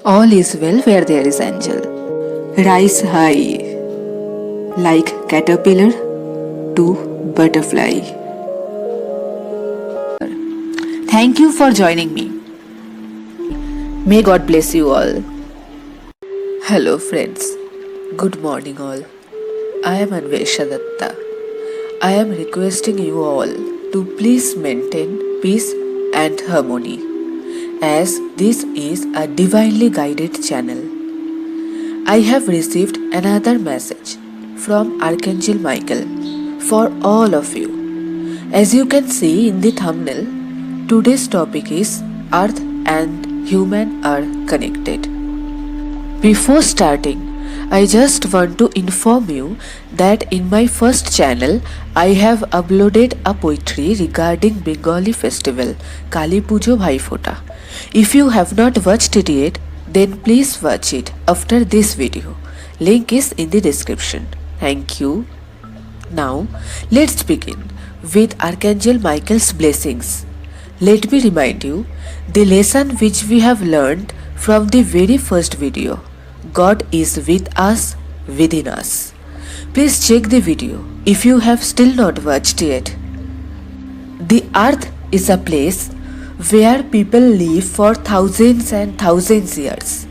All is well where there is angel. Rise high, like caterpillar to butterfly. Thank you for joining me. May God bless you all. Hello friends. Good morning all. I am Anvesha Datta. I am requesting you all to please maintain peace and harmony, as this is a divinely guided channel. I have received another message from Archangel Michael for all of you. As you can see in the thumbnail, today's topic is Earth and human are connected. Before starting, I just want to inform you that in my first channel, I have uploaded a poetry regarding Bengali festival Kali Pujo Bhai Phota. If you have not watched it yet, then please watch it after this video. Link is in the description. Thank you. Now, let's begin with Archangel Michael's blessings. Let me remind you the lesson which we have learned from the very first video. God is with us, within us. Please check the video if you have still not watched it. The earth is a place where people live for thousands and thousands years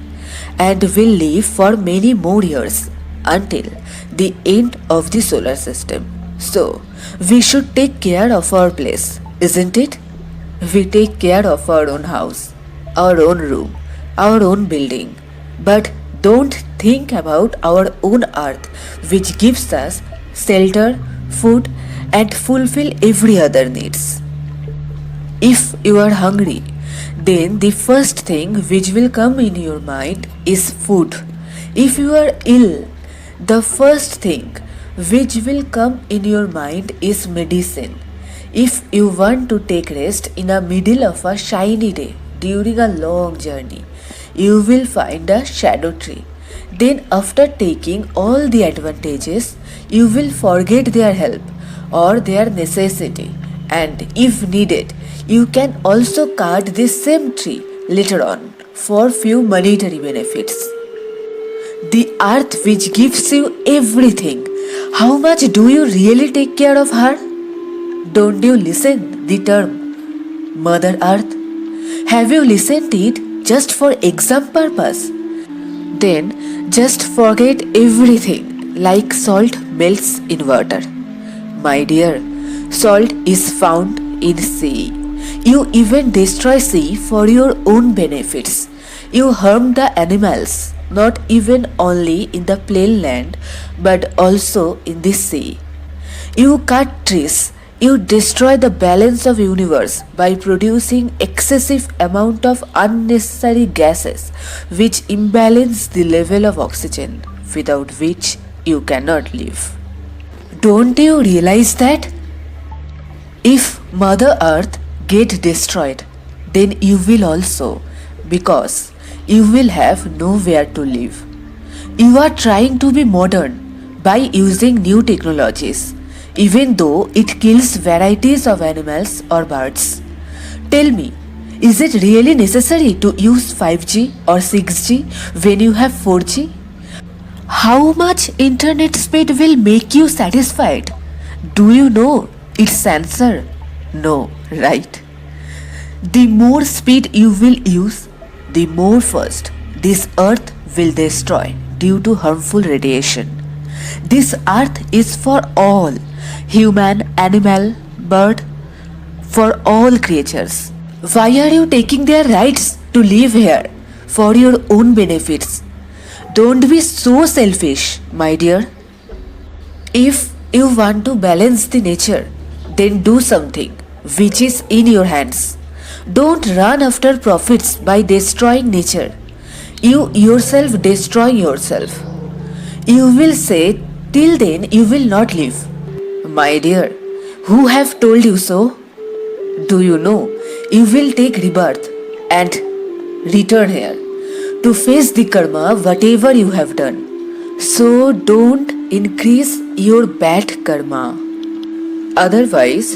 and will live for many more years until the end of the solar system. So, we should take care of our place, isn't it? We take care of our own house, our own room, our own building, but don't think about our own earth, which gives us shelter, food, and fulfill every other needs. If you are hungry, then the first thing which will come in your mind is food. If you are ill, the first thing which will come in your mind is medicine. If you want to take rest in the middle of a shiny day during a long journey, you will find a shadow tree. Then after taking all the advantages, you will forget their help or their necessity, and if needed, you can also cut the same tree later on for few monetary benefits. The earth which gives you everything, how much do you really take care of her? Don't you listen the term Mother Earth? Have you listened it just for exam purpose? Then just forget everything like salt melts in water. My dear, salt is found in sea. You even destroy sea for your own benefits. You harm the animals, not even only in the plain land, but also in the sea. You cut trees. You destroy the balance of universe by producing excessive amount of unnecessary gases which imbalance the level of oxygen, without which you cannot live. Don't you realize that? If Mother Earth get destroyed, then you will also, because you will have nowhere to live. You are trying to be modern by using new technologies, even though it kills varieties of animals or birds. Tell me, is it really necessary to use 5G or 6G when you have 4G? How much internet speed will make you satisfied? Do you know its answer? No, right? The more speed you will use, the more first this earth will destroy due to harmful radiation. This earth is for all, human, animal, bird, for all creatures. Why are you taking their rights to live here for your own benefits? Don't be so selfish, my dear. If you want to balance the nature, then do something which is in your hands. Don't run after profits by destroying nature. You yourself destroy yourself. You will say, till then you will not live. My dear, who have told you so? Do you know you will take rebirth and return here to face the karma whatever you have done. So don't increase your bad karma. Otherwise,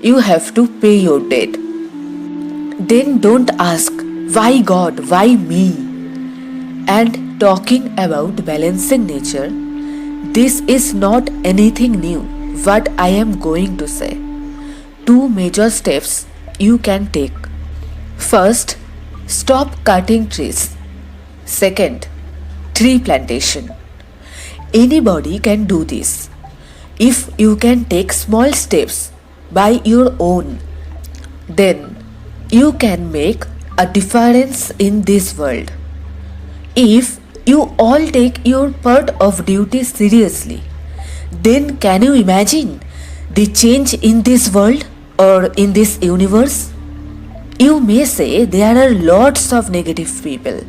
you have to pay your debt. Then don't ask, why God, why me? And talking about balancing nature, this is not anything new what I am going to say. Two major steps you can take. First, stop cutting trees. Second, tree plantation. Anybody can do this. If you can take small steps by your own, then you can make a difference in this world. If you all take your part of duty seriously, then can you imagine the change in this world or in this universe? You may say there are lots of negative people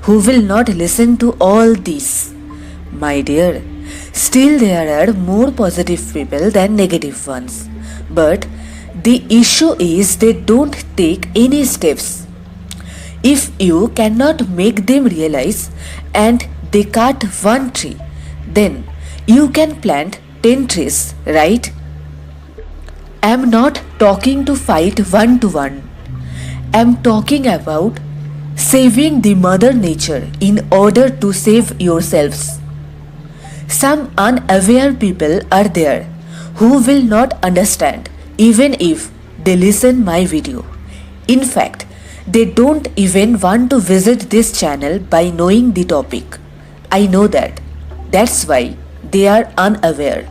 who will not listen to all this. My dear, still there are more positive people than negative ones. But the issue is they don't take any steps. If you cannot make them realize and they cut one tree, then you can plant 10 trees, right? I am not talking to fight one to one. I am talking about saving the mother nature in order to save yourselves. Some unaware people are there who will not understand even if they listen my video. In fact, they don't even want to visit this channel by knowing the topic. I know that. That's why they are unaware.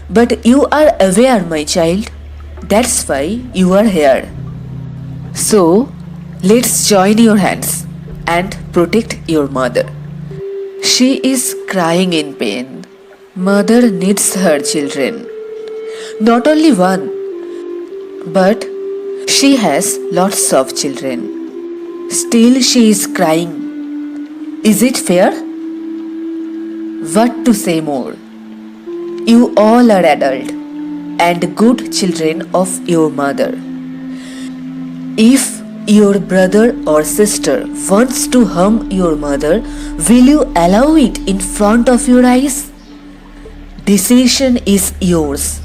But you are aware, my child. That's why you are here. So, let's join your hands and protect your mother. She is crying in pain. Mother needs her children. Not only one, but she has lots of children. Still she is crying. Is it fair? What to say more? You all are adult and good children of your mother. If your brother or sister wants to harm your mother, will you allow it in front of your eyes? Decision is yours.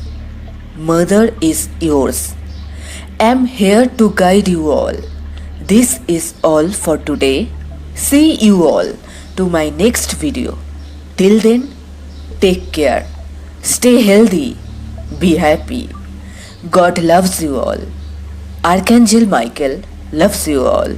Mother is yours. I am here to guide you all. This is all for today. See you all to my next video. Till then, take care. Stay healthy. Be happy. God loves you all. Archangel Michael loves you all.